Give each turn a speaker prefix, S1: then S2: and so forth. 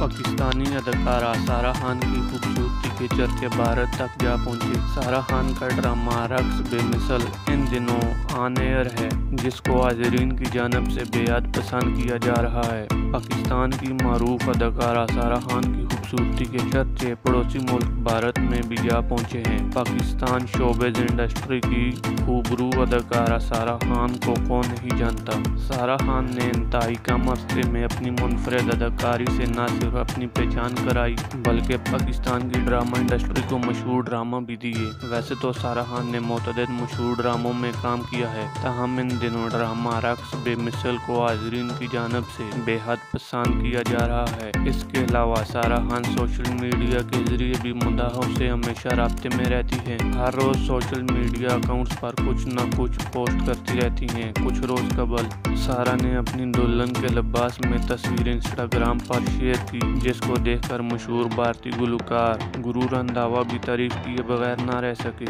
S1: پاکستانی اداکارہ سارہ خان کی خوبصورتی کے چرچے بھارت تک جا پہنچے۔ سارہ خان کا ڈرامہ رقص بے مثل ان دنوں آن ایئر ہے، جس کو حاضرین کی جانب سے بے حد پسند کیا جا رہا ہے۔ پاکستان کی معروف اداکارہ سارہ خان کی خوبصورتی کے چرچے پڑوسی ملک بھارت میں بھی جا پہنچے ہیں۔ پاکستان شوبز انڈسٹری کی خوبرو اداکارہ سارہ خان کو کون نہیں جانتا۔ سارہ خان نے انتہائی کم عرصے میں اپنی منفرد اداکاری سے نہ صرف اپنی پہچان کرائی بلکہ پاکستان کی ڈرامہ انڈسٹری کو مشہور ڈرامہ بھی دیے۔ ویسے تو سارہ خان نے متعدد مشہور ڈراموں میں کام کیا ہے، تاہم ان دنوں ڈرامہ رقص بے مثل کو حاضرین کی جانب سے بے حد پسند کیا جا رہا ہے۔ اس کے علاوہ سارہ خان سوشل میڈیا کے ذریعے بھی مداحوں سے ہمیشہ رابطے میں رہتی ہیں۔ ہر روز سوشل میڈیا اکاؤنٹس پر کچھ نہ کچھ پوسٹ کرتی رہتی ہیں۔ کچھ روز قبل سارہ نے اپنی دلہن کے لباس میں تصویر انسٹاگرام پر شیئر کی، جس کو دیکھ کر مشہور بھارتی گلوکار گرو رندھاوا بھی تعریف کیے بغیر نہ رہ سکے۔